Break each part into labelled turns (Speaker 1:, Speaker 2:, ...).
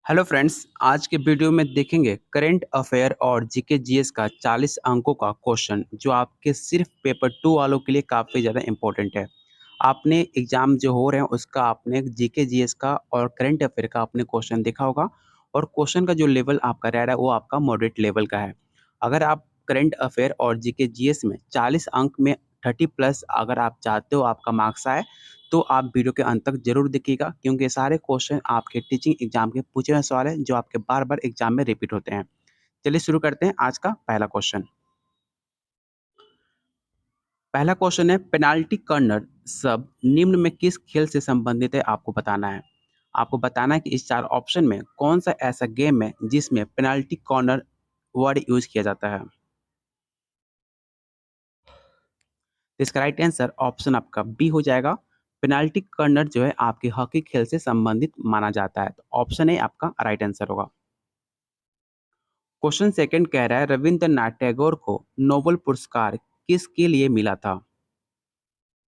Speaker 1: Hello friends, आज के video में देखेंगे करंट अफेयर और जीके जीएस का 40 अंकों का क्वेश्चन जो आपके सिर्फ पेपर 2 वालों के लिए काफ़ी ज़्यादा इम्पोर्टेंट है। आपने एग्ज़ाम जो हो रहे हैं उसका आपने जीके जीएस का और करंट अफेयर का आपने क्वेश्चन देखा होगा और क्वेश्चन का जो लेवल आपका रह रहा है वो आपका मॉडरेट लेवल का है। अगर आप करंट अफेयर और जीके जीएस में 40 अंक में 30 प्लस अगर आप चाहते हो आपका मार्क्स आए तो आप वीडियो के अंत तक ज़रूर देखिएगा क्योंकि ये सारे क्वेश्चन आपके टीचिंग एग्जाम के पूछे हुए सवाल हैं जो आपके बार-बार एग्जाम में रिपीट होते हैं। चलिए शुरू करते हैं आज का पहला क्वेश्चन। पहला क्वेश्चन है पेनाल्टी कॉर्नर शब्द निम्न में किस खेल से संबंधित है आपको बताना है। आपको बताना है कि इस 4 ऑप्शन में कौन-सा ऐसा गेम है जिसमें पेनाल्टी कॉर्नर वर्ड यूज़ किया जाता है। तो इसका राइट आंसर ऑप्शन आपका बी हो जाएगा। पेनाल्टी कॉर्नर जो है आपके हॉकी खेल से संबंधित माना जाता है। तो ऑप्शन ए आपका राइट आंसर होगा। क्वेश्चन सेकंड कह रहा है रविंद्रनाथ टैगोर को नोबेल पुरस्कार किसके लिए मिला था?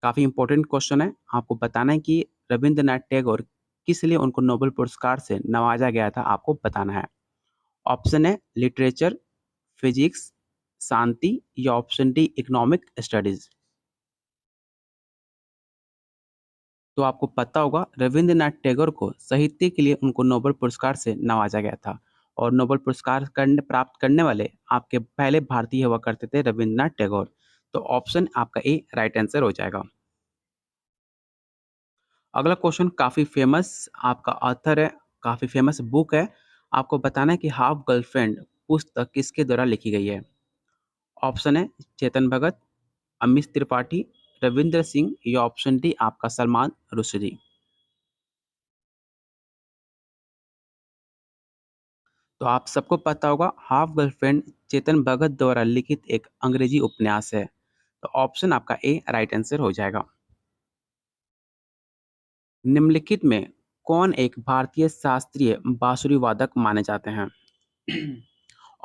Speaker 1: काफ़ी इंपॉर्टेंट क्वेश्चन है। आपको बताना है कि रविंद्रनाथ टैगोर किस लिए उनको नोबेल पुरस्कार से नवाजा गया था आपको बताना है। ऑप्शन है लिटरेचर, फिजिक्स, शांति या ऑप्शन डी इकोनॉमिक स्टडीज। तो आपको पता होगा रविंद्रनाथ टैगोर को साहित्य के लिए उनको नोबेल पुरस्कार से नवाजा गया था और नोबेल पुरस्कार प्राप्त करने वाले आपके पहले भारतीय हुआ करते थे रविंद्रनाथ टैगोर। तो ऑप्शन आपका ए राइट आंसर हो जाएगा। अगला क्वेश्चन काफ़ी फेमस आपका ऑथर है, काफ़ी फेमस बुक है। आपको बताना है कि हाफ गर्लफ्रेंड पुस्तक किसके द्वारा लिखी गई है। ऑप्शन है चेतन भगत, अमित त्रिपाठी, रविंद्र सिंह या ऑप्शन डी आपका सलमान रुश्दी। तो आप सबको पता होगा हाफ गर्लफ्रेंड चेतन भगत द्वारा लिखित एक अंग्रेजी उपन्यास है। तो ऑप्शन आपका ए राइट आंसर हो जाएगा। निम्नलिखित में कौन एक भारतीय शास्त्रीय बांसुरी वादक माने जाते हैं?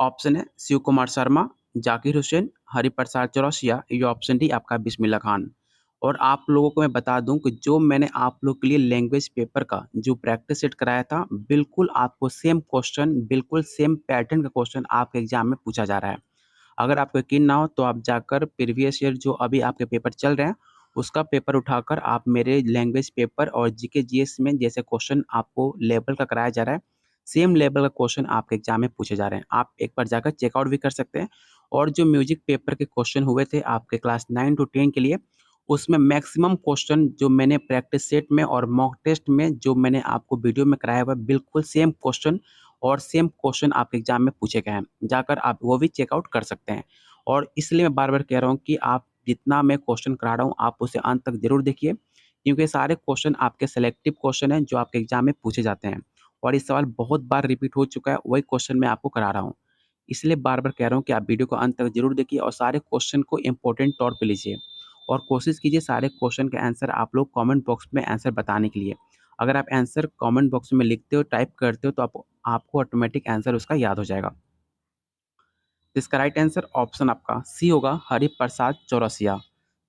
Speaker 1: ऑप्शन है शिव कुमार शर्मा, जाकिर हुसैन, हरिप्रसाद चौरसिया या ऑप्शन डी आपका बिस्मिल्लाह खान। और आप लोगों को मैं बता दूं कि जो मैंने आप लोग के लिए लैंग्वेज पेपर का जो प्रैक्टिस सेट कराया था बिल्कुल आपको सेम क्वेश्चन बिल्कुल सेम पैटर्न का क्वेश्चन आपके एग्जाम में पूछा जा रहा है। अगर आपको यकीन ना हो तो आप जाकर प्रीवियस ईयर जो अभी आपके पेपर चल रहे हैं उसका पेपर उठाकर आप मेरे लैंग्वेज पेपर और जीके जीएस में जैसे क्वेश्चन आपको लेवल का कराया जा रहा है सेम लेवल का क्वेश्चन आपके एग्जाम में पूछे जा रहे हैं। आप एक बार जाकर चेकआउट भी कर सकते हैं। और जो म्यूजिक पेपर के क्वेश्चन हुए थे आपके क्लास 9 to 10 के लिए उसमें मैक्सिमम क्वेश्चन जो मैंने प्रैक्टिस सेट में और मॉक टेस्ट में जो मैंने आपको वीडियो में कराया हुआ है बिल्कुल सेम क्वेश्चन और सेम क्वेश्चन आपके एग्जाम में पूछे गए हैं। जाकर आप वो भी चेकआउट कर सकते हैं। और इसलिए मैं बार-बार कह रहा हूँ कि आप जितना मैं क्वेश्चन करा रहा हूँ, आप उसे अंत तक ज़रूर देखिए, क्योंकि सारे क्वेश्चन आपके सिलेक्टिव क्वेश्चन हैं, जो आपके एग्जाम में पूछे जाते हैं। और ये सवाल बहुत बार रिपीट हो चुका है, वही क्वेश्चन मैं आपको करा रहा हूँ। इसलिए बार-बार कह रहा हूँ कि आप वीडियो को अंत तक ज़रूर देखिए और सारे क्वेश्चन को इम्पोर्टेंट तौर पे लीजिए। और कोशिश कीजिए सारे क्वेश्चन के आंसर आप लोग कमेंट बॉक्स में आंसर बताने के लिए। अगर आप आंसर कमेंट बॉक्स में लिखते हो, टाइप करते हो, तो आपको ऑटोमेटिक आंसर उसका याद हो जाएगा। तो इसका राइट आंसर ऑप्शन आपका सी होगा, हरिप्रसाद चौरसिया।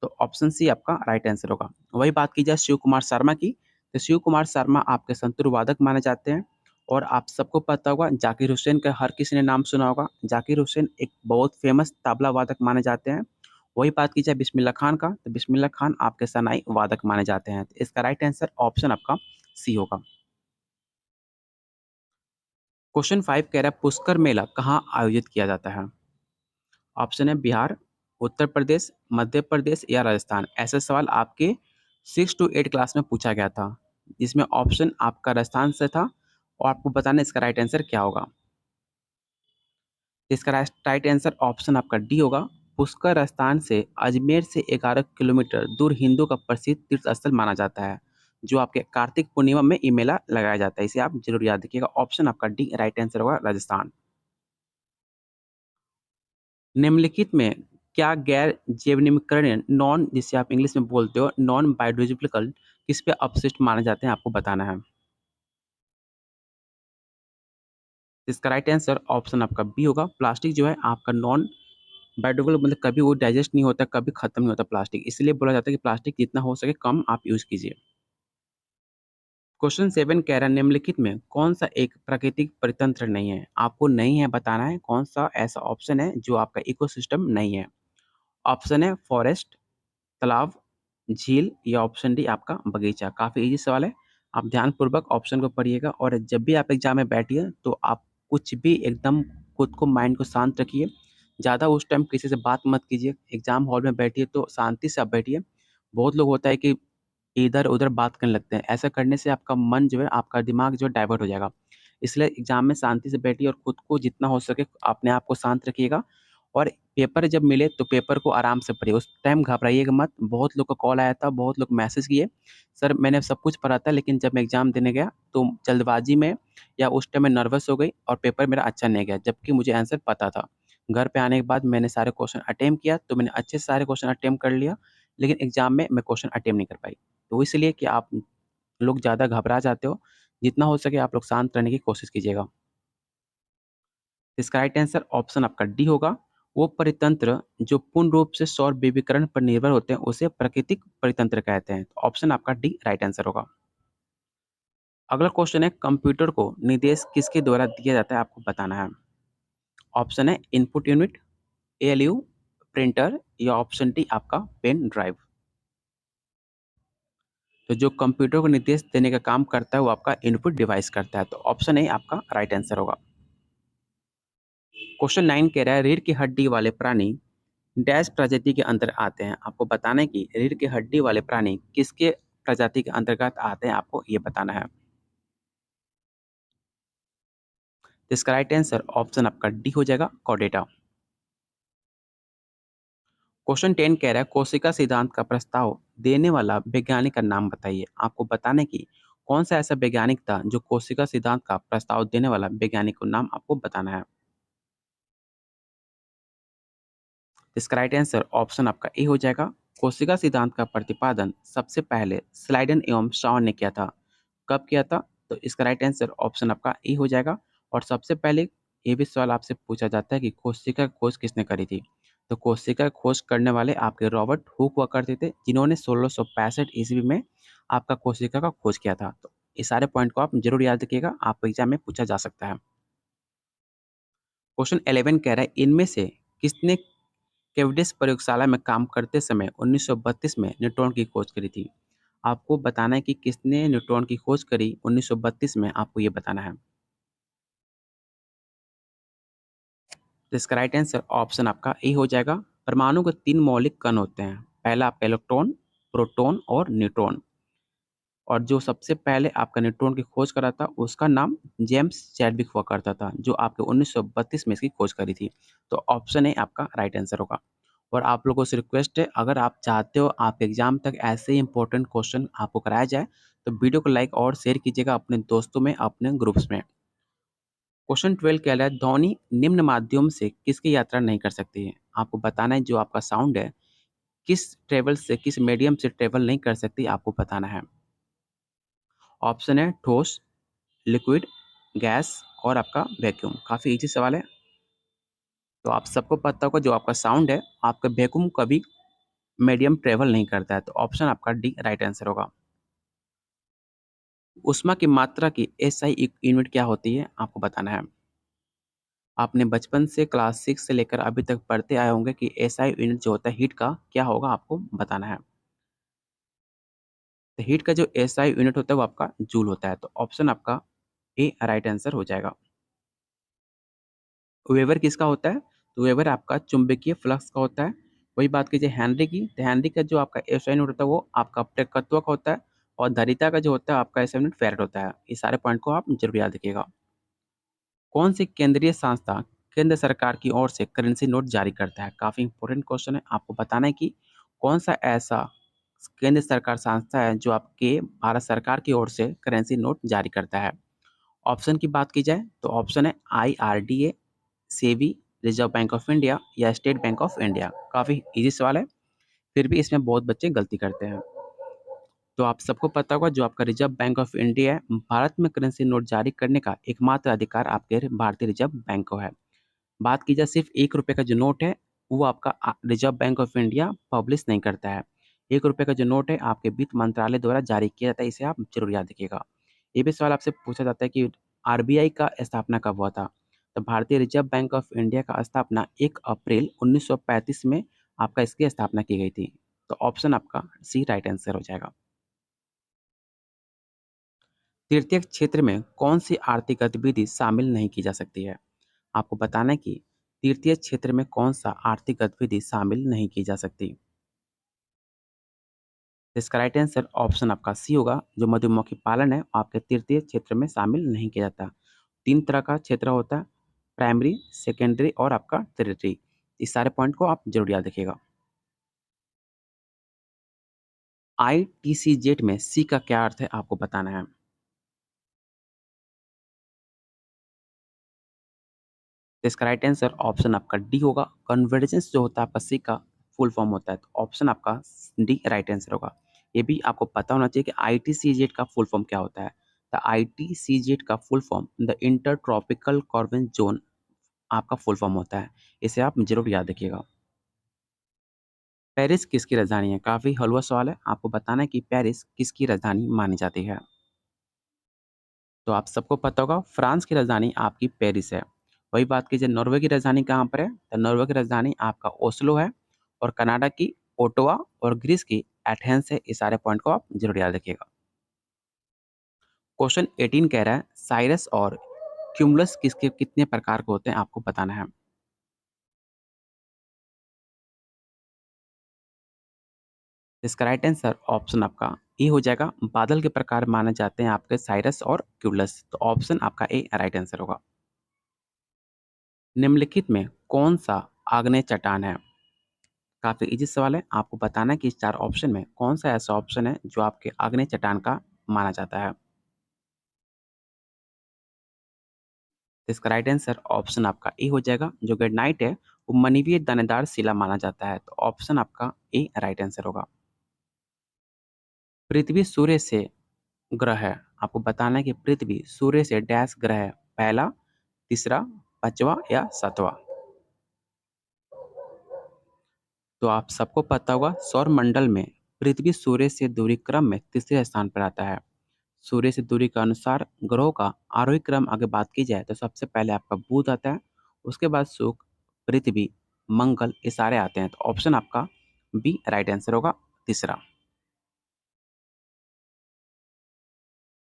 Speaker 1: तो ऑप्शन सी आपका राइट आंसर होगा। वही बात की जाए शिव कुमार शर्मा की, तो शिव कुमार शर्मा आपके संतूर वादक माने जाते हैं। और आप सबको पता होगा जाकिर हुसैन का हर किसी ने नाम सुना होगा। जाकिर हुसैन एक बहुत फेमस तबला वादक माने जाते हैं। वही बात की जाए बिस्मिल्लाह खान का, तो बिस्मिल्लाह खान आपके सनाई वादक माने जाते हैं। तो इसका राइट आंसर ऑप्शन आपका सी होगा। क्वेश्चन 5 कह रहा है पुष्कर मेला कहाँ आयोजित किया जाता है? ऑप्शन है बिहार, उत्तर प्रदेश, मध्य प्रदेश या राजस्थान। ऐसा सवाल आपके 6 to 8 क्लास में पूछा गया था, जिसमें ऑप्शन आपका राजस्थान से था और आपको बताना है इसका राइट आंसर क्या होगा। इसका राइट आंसर ऑप्शन आपका डी होगा। पुष्कर राजस्थान से अजमेर से 11 किलोमीटर दूर हिंदू का प्रसिद्ध तीर्थ स्थल माना जाता है, जो आपके कार्तिक पूर्णिमा में ये मेला लगाया जाता है। इसे आप जरूर याद रखिएगा। ऑप्शन आपका डी राइट आंसर होगा राजस्थान। निम्नलिखित में क्या गैर जैवनिकरण नॉन जिसे आप इंग्लिश में बोलते हो नॉन बायोडिग्रेडेबल किस पे अपशिष्ट माने जाते हैं आपको बताना है। इसका राइट आंसर ऑप्शन आपका बी होगा। प्लास्टिक जो है आपका नॉन बायोडिग्रेडेबल मतलब कभी वो डाइजेस्ट नहीं होता, कभी खत्म नहीं होता प्लास्टिक। इसलिए बोला जाता है कि प्लास्टिक जितना हो सके कम आप यूज़ कीजिए। क्वेश्चन 7 कह रहा है निम्नलिखित में कौन सा एक प्राकृतिक परितंत्र नहीं है? आपको नहीं है बताना है कौन सा ऐसा ऑप्शन है जो आपका इकोसिस्टम नहीं है। ऑप्शन है फॉरेस्ट, तालाब, झील या ऑप्शन डी आपका बगीचा। काफ़ी ईज़ी सवाल है। आप ध्यानपूर्वक ऑप्शन को पढ़िएगा और जब भी आप एग्ज़ाम में बैठिए तो आप कुछ भी एकदम खुद को माइंड को शांत रखिए। ज़्यादा उस टाइम किसी से बात मत कीजिए। एग्ज़ाम हॉल में बैठिए तो शांति से आप बैठिए। बहुत लोग होता है कि इधर-उधर बात करने लगते हैं। ऐसा करने से आपका मन जो है, आपका दिमाग जो है डाइवर्ट हो जाएगा। इसलिए एग्ज़ाम में शांति से बैठिए और खुद को जितना हो सके अपने आप को शांत रखिएगा और पेपर जब मिले तो पेपर को आराम से पढ़िए। उस टाइम घबराइएगा मत। बहुत लोग का कॉल आया था, बहुत लोग मैसेज किए, "सर मैंने सब कुछ पढ़ा था लेकिन जब मैं एग्ज़ाम देने गया तो जल्दबाज़ी में या उस टाइम मैं नर्वस हो गई और पेपर मेरा अच्छा नहीं गया, जबकि मुझे आंसर पता था।" घर पे आने के बाद मैंने सारे क्वेश्चन अटेम्प्ट किया, तो मैंने अच्छे से सारे क्वेश्चन अटेम्प्ट कर लिया, लेकिन एग्ज़ाम में मैं क्वेश्चन अटेम्प्ट नहीं कर पाई। तो इसलिए कि आप लोग ज़्यादा घबरा जाते हो, जितना हो सके आप लोग शांत रहने की कोशिश कीजिएगा। इसका राइट आंसर ऑप्शन आपका डी होगा। वो परितंत्र जो पूर्ण रूप से सौर विकिरण पर निर्भर होते हैं, उसे प्राकृतिक परितंत्र कहते हैं। तो ऑप्शन आपका डी राइट आंसर होगा। अगला क्वेश्चन है कंप्यूटर को निर्देश किसके द्वारा दिया जाता है आपको बताना है। ऑप्शन है इनपुट यूनिट, एएलयू, प्रिंटर या ऑप्शन डी आपका पेन ड्राइव। तो जो कंप्यूटर को निर्देश देने का काम करता है वो आपका इनपुट डिवाइस करता है। तो ऑप्शन ए आपका राइट आंसर होगा। क्वेश्चन 9 कह रहा है रीढ़ की हड्डी वाले प्राणी डैश प्रजाति के अंदर आते हैं। आपको बताना है कि रीढ़ की हड्डी वाले प्राणी किसके प्रजाति के अंतर्गत आते हैं, आपको ये बताना है। तो इसका राइट आंसर ऑप्शन आपका डी हो जाएगा, कॉर्डेटा। क्वेश्चन 10 कह रहा है कोशिका सिद्धांत का प्रस्ताव देने वाला वैज्ञानिक का नाम बताइए। आपको बताना है कि कौन सा ऐसा वैज्ञानिक था जो कोशिका सिद्धांत का प्रस्ताव देने वाला वैज्ञानिक का नाम आपको बताना है। इसका राइट आंसर ऑप्शन आपका ए हो जाएगा। कोशिका सिद्धांत का प्रतिपादन सबसे पहले स्लाइडन एवं शाओ ने किया था। कब किया था? तो इसका राइट आंसर ऑप्शन आपका ए हो जाएगा। और सबसे पहले ये भी सवाल आपसे पूछा जाता है कि कोशिका की खोज किसने करी थी? तो कोशिका की खोज करने वाले आपके रॉबर्ट हुक हुआ करते थे, जिन्होंने 1665 ईस्वी में आपका कोशिका का खोज किया था। तो ये सारे पॉइंट को आप जरूर याद रखिएगा, आपको एग्जाम में पूछा जा सकता है। क्वेश्चन 11 कह रहा है इनमें से किसने केवडिस प्रयोगशाला में काम करते समय 1932 में न्यूट्रॉन की खोज करी थी। आपको बताना है कि किसने न्यूट्रॉन की खोज करी 1932 में, आपको ये बताना है। तो इसका राइट आंसर ऑप्शन आपका ए हो जाएगा। परमाणु के 3 मौलिक कण होते हैं। पहला आपका इलेक्ट्रॉन, प्रोटॉन और न्यूट्रॉन। और जो सबसे पहले आपका न्यूट्रॉन की खोज करा था उसका नाम जेम्स चैडविक हुआ करता था, जो आपके 1932 में इसकी खोज करी थी। तो ऑप्शन ए आपका राइट आंसर होगा। और आप लोगों से रिक्वेस्ट है, अगर आप चाहते हो आप एग्जाम तक ऐसे ही इंपॉर्टेंट क्वेश्चन आपको कराया जाए तो वीडियो को लाइक और शेयर कीजिएगा अपने दोस्तों में, अपने ग्रुप्स में। क्वेश्चन 12 कह रहा है ध्वनि निम्न माध्यम से किसकी यात्रा नहीं कर सकती है। आपको बताना है जो आपका साउंड है किस ट्रेवल से, किस मीडियम से ट्रेवल नहीं कर सकती, आपको बताना है। ऑप्शन है ठोस, लिक्विड, गैस और आपका वैक्यूम। काफ़ी ईज़ी सवाल है। तो आप सबको पता होगा जो आपका साउंड है, आपका वैक्यूम कभी मीडियम ट्रैवल नहीं करता है। तो ऑप्शन आपका डी राइट आंसर होगा। ऊष्मा की मात्रा की एसआई यूनिट क्या होती है, आपको बताना है। आपने बचपन से क्लास 6 से लेकर अभी तक पढ़ते आए होंगे कि एसआई यूनिट जो होता है हीट का, क्या होगा आपको बताना है। तो हीट का जो एसआई यूनिट होता है वो आपका जूल होता है। तो ऑप्शन आपका ए राइट आंसर हो जाएगा। वेबर किसका होता है? तो वेबर आपका चुंबकीय फ्लक्स का होता है। वही बात कीजिए हेनरी की, तो हेनरी का जो आपका एसआई यूनिट होता है वो आपका प्रेरकत्व का होता है। और धारिता का जो होता है आपका एसआई यूनिट फैराड होता है। ये सारे पॉइंट को आप जरूर याद रखिएगा। कौन सी केंद्रीय संस्था केंद्र सरकार की ओर से करेंसी नोट जारी करता है? काफ़ी इंपॉर्टेंट क्वेश्चन है। आपको बताना है कि कौन सा ऐसा केंद्र सरकार संस्था है जो आपके भारत सरकार की ओर से करेंसी नोट जारी करता है। ऑप्शन की बात की जाए तो ऑप्शन है IRDA, SEBI, reserve bank of India या स्टेट बैंक ऑफ इंडिया। काफ़ी इजी सवाल है, फिर भी इसमें बहुत बच्चे गलती करते हैं। तो आप सबको पता होगा जो आपका रिजर्व बैंक ऑफ इंडिया है, भारत में करेंसी नोट जारी करने का एकमात्र अधिकार आपके भारतीय रिजर्व बैंक को है। बात की जाए सिर्फ 1 रुपये का जो नोट है, वो आपका reserve bank of India publish नहीं करता है। 1 रुपये का जो नोट है आपके वित्त मंत्रालय द्वारा जारी किया जाता है, इसे आप ज़रूर याद रखिएगा। ये भी सवाल आपसे पूछा जाता है कि आरबीआई का स्थापना कब हुआ था? तो भारतीय रिजर्व बैंक ऑफ इंडिया का स्थापना 1 अप्रैल 1935 में आपका इसकी स्थापना की गई थी। तो ऑप्शन आपका सी राइट आंसर हो जाएगा। तृतीयक क्षेत्र में कौन सी आर्थिक गतिविधि शामिल नहीं की जा सकती है? आपको बताना है कि तृतीय क्षेत्र में कौन सा आर्थिक गतिविधि शामिल नहीं की जा सकती। इसका राइट आंसर ऑप्शन आपका सी होगा। जो मधुमक्खी पालन है आपके तृतीय क्षेत्र में शामिल नहीं किया जाता। तीन तरह का क्षेत्र होता है, प्राइमरी, सेकेंडरी और आपका टेरिटरी। इस सारे पॉइंट को आप जरूर याद रखिएगा। ITC जेट में सी का क्या अर्थ है आपको बताना है। तो इसका राइट आंसर ऑप्शन आपका डी होगा। कन्वर्जेंस जो होता है आपका सी का फुल फॉर्म होता है, तो ऑप्शन आपका डी राइट आंसर होगा। ये भी आपको पता होना चाहिए कि ITC जेट का फुल फॉर्म क्या होता है। द ITC जेट का full form the inter tropical convergent zone आपका फुल फॉर्म होता है। इसे आप जरूर याद रखिएगा। पेरिस किसकी राजधानी है? काफी हलवा सवाल है। आपको बताना है कि पेरिस किसकी राजधानी मानी जाती है। तो आप सबको पता होगा फ्रांस की राजधानी आपकी पेरिस है। वही बात कीजिए नॉर्वे की राजधानी कहाँ पर है? तो नॉर्वे की राजधानी आपका ओस्लो है। और कनाडा की ओटोवा और ग्रीस की एथेंस है। इस सारे पॉइंट को आप जरूर याद रखिएगा। क्वेश्चन 18 कह रहा है साइरस और क्यूमुलस किसके कितने प्रकार के होते हैं आपको बताना है। इसका राइट आंसर ऑप्शन आपका ए हो जाएगा। बादल के प्रकार माने जाते हैं आपके साइरस और क्यूमुलस। तो ऑप्शन आपका ए राइट आंसर होगा। निम्नलिखित में कौन सा आग्नेय चट्टान है? काफी इजी सवाल है। आपको बताना है कि इस चार ऑप्शन में कौन सा ऐसा ऑप्शन है जो आपके आग्नेय चट्टान का माना जाता है। तो इसका राइट आंसर ऑप्शन आपका ए हो जाएगा। जो ग्रेनाइट है वो मानवीय दानेदार शिला माना जाता है। तो ऑप्शन आपका ए राइट आंसर होगा। पृथ्वी सूर्य से ग्रह है। आपको बताना है कि पृथ्वी सूर्य से डैश ग्रह है। पहला, तीसरा, पांचवा या सातवां। तो आप सबको पता होगा सौर मंडल में पृथ्वी सूर्य से दूरी क्रम में तीसरे स्थान पर आता है। सूर्य से दूरी के अनुसार ग्रहों का आरोही क्रम अगर बात की जाए तो सबसे पहले आपका बुध आता है। उसके बाद शुक्र, पृथ्वी, मंगल, ये सारे आते हैं। तो ऑप्शन आपका बी राइट आंसर होगा, तीसरा।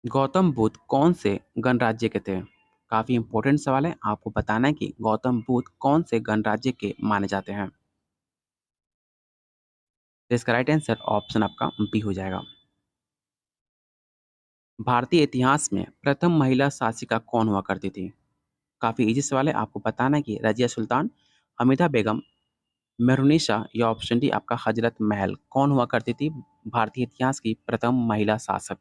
Speaker 1: गौतम बुद्ध कौन से गणराज्य के थे? काफी इंपॉर्टेंट सवाल है। आपको बताना है कि गौतम बुद्ध कौन से गणराज्य के माने जाते हैं। तो इसका राइट आंसर ऑप्शन आपका बी हो जाएगा। भारतीय इतिहास में प्रथम महिला शासिका कौन हुआ करती थी? काफी इजी सवाल है। आपको बताना है कि रजिया सुल्तान, हमीदा बेगम, मेहरुनिसा या ऑप्शन डी आपका हजरत महल कौन हुआ करती थी भारतीय इतिहास की प्रथम महिला शासक।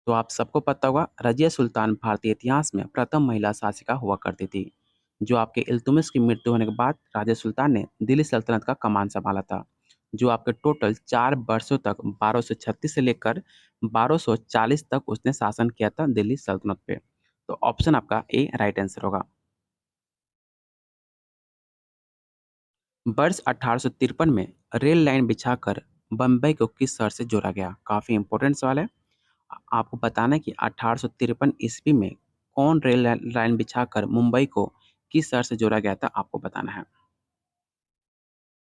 Speaker 1: तो आप सबको पता होगा रजिया सुल्तान भारतीय इतिहास में प्रथम महिला शासिका हुआ करती थी। जो आपके इल्तुतमिश की मृत्यु होने के बाद राजा सुल्तान ने दिल्ली सल्तनत का कमान संभाला था। जो आपके टोटल 4 वर्षों तक 1236 से लेकर 1240 तक उसने शासन किया था दिल्ली सल्तनत पे। तो ऑप्शन आपका ए राइट आंसर होगा। वर्ष 1853 में रेल लाइन बिछाकर बम्बई को किस शहर से जोड़ा गया? काफी इंपॉर्टेंट सवाल है। आपको बताना है कि 1853 ईस्वी में कौन रेल लाइन बिछाकर मुंबई को किस शहर से जोड़ा गया था आपको बताना है।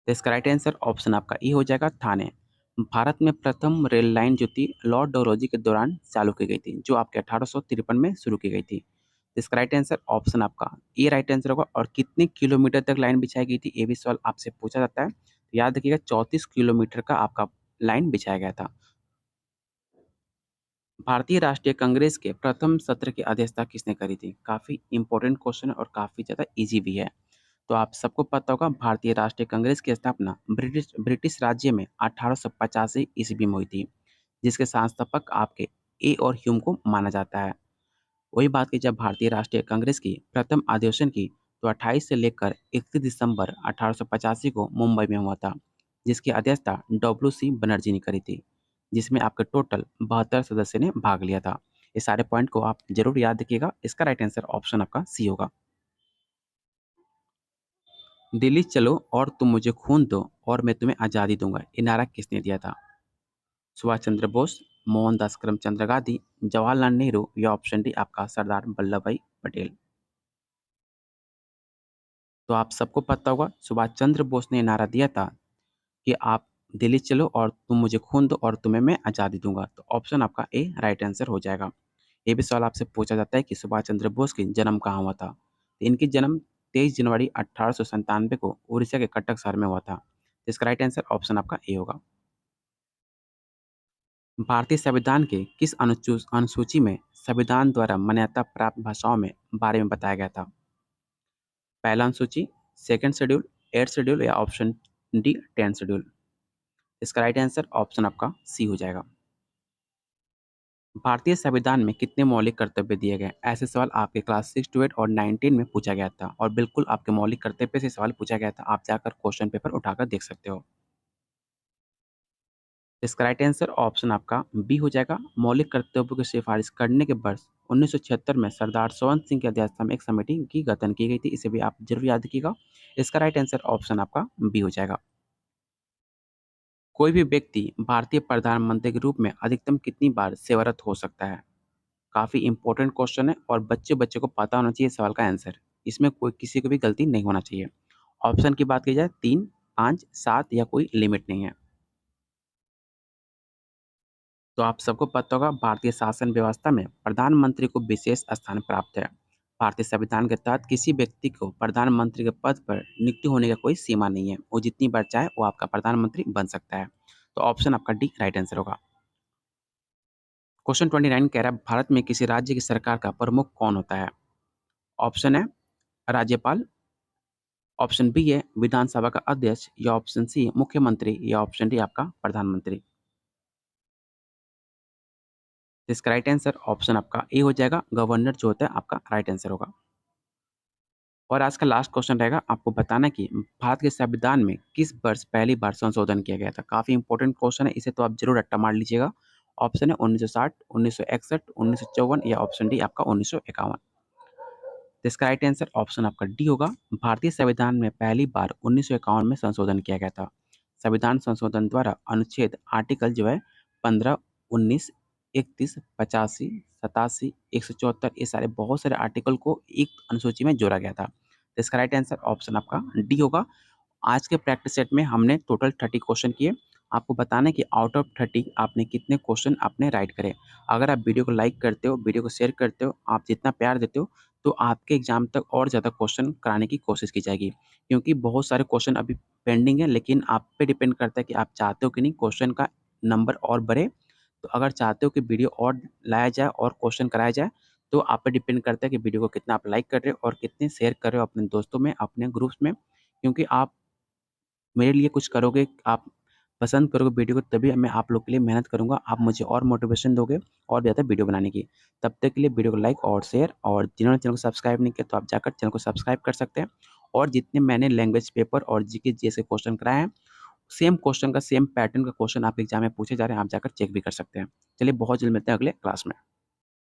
Speaker 1: तो इसका राइट आंसर ऑप्शन आपका ई हो जाएगा, थाने। भारत में प्रथम रेल लाइन जो थी लॉर्ड डलहौजी के दौरान चालू की गई थी, जो आपके 1853 में शुरू की गई थी। तो इसका राइट आंसर ऑप्शन आपका ए राइट आंसर होगा। और कितने किलोमीटर तक लाइन बिछाई गई थी ये भी सवाल आपसे पूछा जाता है। तो याद रखिएगा 34 किलोमीटर का आपका लाइन बिछाया गया था। भारतीय राष्ट्रीय कांग्रेस के प्रथम सत्र की अध्यक्षता किसने करी थी? काफी इंपॉर्टेंट क्वेश्चन है और काफी ज्यादा इजी भी है। तो आप सबको पता होगा भारतीय राष्ट्रीय कांग्रेस की स्थापना ब्रिटिश ब्रिटिश राज्य में 1885 ईस्वी में हुई थी। जिसके संस्थापक आपके ए और ह्यूम को माना जाता है। वही बात की जब भारतीय राष्ट्रीय कांग्रेस की प्रथम अधिवेशन की तो 28 से लेकर 31 दिसंबर 1885 को मुंबई में हुआ था। जिसकी अध्यक्षता WC बनर्जी ने करी थी। जिसमें आपके टोटल 72 सदस्य ने भाग लिया था। ये सारे पॉइंट को आप जरूर याद रखिएगा। इसका राइट आंसर ऑप्शन आपका सी होगा। दिल्ली चलो और तुम मुझे खून दो और मैं तुम्हें आज़ादी दूंगा, ये नारा किसने दिया था? सुभाष चंद्र बोस, मोहनदास करमचंद गांधी, जवाहरलाल नेहरू या ऑप्शन डी आपका सरदार वल्लभ भाई पटेल। तो आप सबको पता होगा सुभाष चंद्र बोस ने नारा दिया था कि आप दिल्ली चलो और तुम मुझे खून दो और तुम्हें मैं आज़ादी दूंगा। तो ऑप्शन आपका ए राइट आंसर हो जाएगा। ये भी सवाल आपसे पूछा जाता है कि सुभाष चंद्र बोस की जन्म कहाँ हुआ था। तो इनकी जन्म 23 जनवरी 1897 को उड़ीसा के कटक शहर में हुआ था। तो इसका राइट आंसर ऑप्शन आपका ए होगा। भारतीय संविधान के किस अनुसूची में संविधान द्वारा मान्यता प्राप्त भाषाओं में बारे में बताया गया था? पहला अनुसूची, सेकंड शेड्यूल, एट शेड्यूल या ऑप्शन डी 10 शेड्यूल। इसका राइट आंसर ऑप्शन आपका सी हो जाएगा। भारतीय संविधान में कितने मौलिक कर्तव्य दिए गए? ऐसे सवाल आपके क्लास 6 टू 8 और 19 में पूछा गया था और बिल्कुल आपके मौलिक कर्तव्य से सवाल पूछा गया था। आप जाकर क्वेश्चन पेपर उठाकर देख सकते हो। इसका राइट आंसर ऑप्शन आपका बी हो जाएगा। मौलिक कर्तव्यों की सिफारिश करने के वर्ष 1976 में सरदार स्वंत सिंह की अध्यक्षता में एक समिति की गठन की गई थी। इसे भी आप जरूर याद रखिएगा। इसका राइट आंसर ऑप्शन आपका बी हो जाएगा। कोई भी व्यक्ति भारतीय प्रधानमंत्री के रूप में अधिकतम कितनी बार सेवारत हो सकता है? काफ़ी इंपॉर्टेंट क्वेश्चन है और बच्चे को पता होना चाहिए इस सवाल का आंसर। इसमें कोई किसी को भी गलती नहीं होना चाहिए। ऑप्शन की बात की जाए 3, 5, 7 या कोई लिमिट नहीं है। तो आप सबको पता होगा भारतीय शासन व्यवस्था में प्रधानमंत्री को विशेष स्थान प्राप्त है। भारतीय संविधान के तहत किसी व्यक्ति को प्रधानमंत्री के पद पर नियुक्ति होने का कोई सीमा नहीं है। वो जितनी बार चाहे वो आपका प्रधानमंत्री बन सकता है। तो ऑप्शन आपका डी राइट आंसर होगा। क्वेश्चन 29 कह रहा है भारत में किसी राज्य की सरकार का प्रमुख कौन होता है? ऑप्शन है राज्यपाल, ऑप्शन बी है विधानसभा का अध्यक्ष या ऑप्शन सी मुख्यमंत्री या ऑप्शन डी आपका प्रधानमंत्री। इसका राइट आंसर ऑप्शन आपका ए हो जाएगा। गवर्नर जो होता है आपका राइट आंसर होगा। और आज का लास्ट क्वेश्चन रहेगा आपको बताना कि भारत के संविधान में किस वर्ष पहली बार संशोधन किया गया था। काफी इंपॉर्टेंट क्वेश्चन है, इसे तो आप जरूर रट्टा मार लीजिएगा। ऑप्शन है 1960, 1961, 1954 या ऑप्शन डी आपका 1951। तो इसका राइट आंसर ऑप्शन आपका डी होगा। भारतीय संविधान में पहली बार 1951 में संशोधन किया गया था। संविधान संशोधन द्वारा अनुच्छेद आर्टिकल जो है 15, 19, 31, 85, 87, 174 ये सारे बहुत सारे आर्टिकल को एक अनुसूची में जोड़ा गया था। तो इसका राइट आंसर ऑप्शन आपका डी होगा। आज के प्रैक्टिस सेट में हमने टोटल 30 क्वेश्चन किए। आपको बताना है कि आउट ऑफ 30 आपने कितने क्वेश्चन आपने राइट करे। अगर आप वीडियो को लाइक करते हो, वीडियो को शेयर करते हो, आप जितना प्यार देते हो तो आपके एग्जाम तक और ज़्यादा क्वेश्चन कराने की कोशिश की जाएगी। क्योंकि बहुत सारे क्वेश्चन अभी पेंडिंग है, लेकिन आप पे डिपेंड करता है कि आप चाहते हो कि नहीं क्वेश्चन का नंबर और बढ़े। तो अगर चाहते हो कि वीडियो और लाया जाए और क्वेश्चन कराया जाए तो आप पे डिपेंड करता है कि वीडियो को कितना आप लाइक कर रहे हो और कितने शेयर कर रहे हो अपने दोस्तों में, अपने ग्रुप्स में। क्योंकि आप मेरे लिए कुछ करोगे, आप पसंद करोगे वीडियो को, तभी मैं आप लोग के लिए मेहनत करूँगा। आप मुझे और मोटिवेशन दोगे और ज़्यादा वीडियो बनाने की। तब तक के लिए वीडियो को लाइक और शेयर, और जिन्होंने चैनल को सब्सक्राइब नहीं किया तो आप जाकर चैनल को सब्सक्राइब कर सकते हैं। और जितने मैंने लैंग्वेज पेपर और जीके जैसे क्वेश्चन कराए हैं, सेम क्वेश्चन का सेम पैटर्न का क्वेश्चन आपके एग्जाम में पूछे जा रहे हैं, आप जाकर चेक भी कर सकते हैं। चलिए बहुत जल्द मिलते हैं अगले क्लास में।